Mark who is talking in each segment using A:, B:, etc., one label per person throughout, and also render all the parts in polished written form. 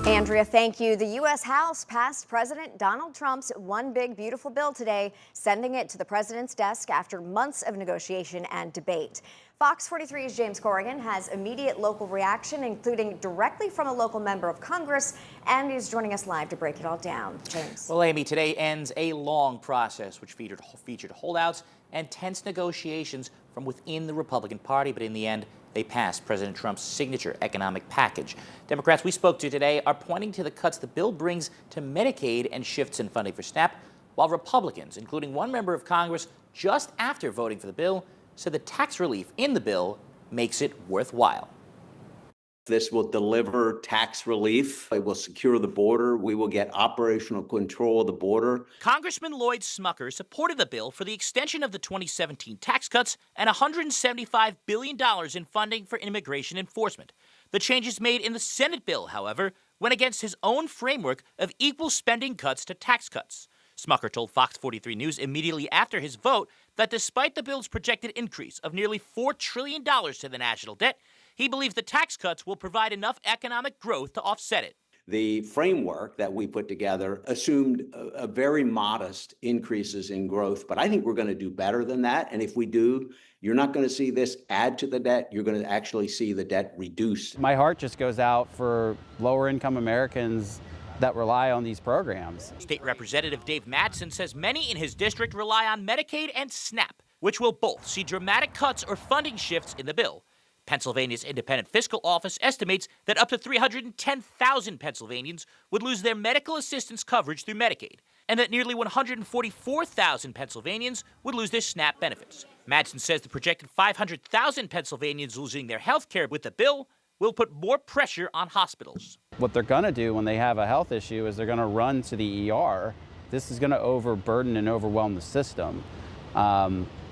A: Andrea, thank you. The U.S. House passed President Donald Trump's One Big Beautiful Bill today, sending it to the president's desk after months of negotiation and debate. Fox 43's James Corrigan has immediate local reaction, including directly from a local member of Congress, and he's joining us live to break it all down. James.
B: Well, Amy, today ends a long process which featured holdouts and tense negotiations from within the Republican Party, but in the end, they passed President Trump's signature economic package. Democrats we spoke to today are pointing to the cuts the bill brings to Medicaid and shifts in funding for SNAP, while Republicans, including one member of Congress, just after voting for the bill, said the tax relief in the bill makes it worthwhile.
C: This will deliver tax relief. It will secure the border. We will get operational control of the border.
B: Congressman Lloyd Smucker supported the bill for the extension of the 2017 tax cuts and $175 billion in funding for immigration enforcement. The changes made in the Senate bill, however, went against his own framework of equal spending cuts to tax cuts. Smucker told Fox 43 News immediately after his vote that despite the bill's projected increase of nearly $4 trillion to the national debt, he believes the tax cuts will provide enough economic growth to offset it.
C: The framework that we put together assumed a very modest increases in growth, but I think we're going to do better than that. And if we do, you're not going to see this add to the debt. You're going to actually see the debt reduce.
D: My heart just goes out for lower income Americans that rely on these programs.
B: State Representative Dave Madsen says many in his district rely on Medicaid and SNAP, which will both see dramatic cuts or funding shifts in the bill. Pennsylvania's Independent Fiscal Office estimates that up to 310,000 Pennsylvanians would lose their medical assistance coverage through Medicaid, and that nearly 144,000 Pennsylvanians would lose their SNAP benefits. Madsen says the projected 500,000 Pennsylvanians losing their health care with the bill will put more pressure on hospitals.
D: What they're going to do when they have a health issue is they're going to run to the ER. This is going to overburden and overwhelm the system,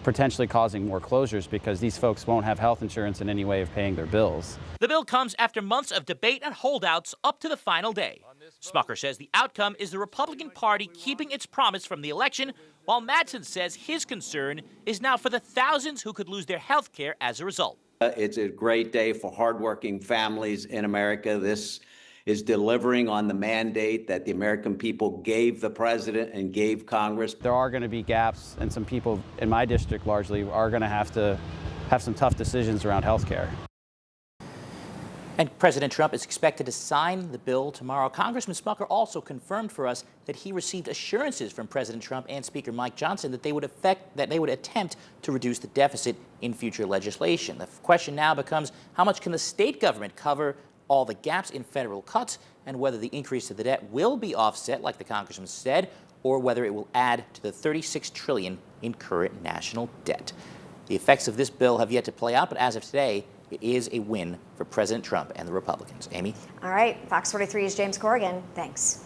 D: potentially causing more closures because these folks won't have health insurance in any way of paying their bills.
B: The bill comes after months of debate and holdouts up to the final day. Smucker says the outcome is the Republican Party keeping its promise from the election, while Madsen says his concern is now for the thousands who could lose their health care as a result.
C: It's a great day for hardworking families in America. This is delivering on the mandate that the American people gave the president and gave Congress.
D: There are going to be gaps, and some people in my district largely are going to have some tough decisions around health care.
B: And President Trump is expected to sign the bill tomorrow. Congressman Smucker also confirmed for us that he received assurances from President Trump and Speaker Mike Johnson that they would attempt to reduce the deficit in future legislation. The question now becomes, how much can the state government cover all the gaps in federal cuts, and whether the increase to the debt will be offset, like the congressman said, or whether it will add to the $36 trillion in current national debt. The effects of this bill have yet to play out, but as of today, it is a win for President Trump and the Republicans. Amy?
A: All right. Fox 43's James Corrigan. Thanks.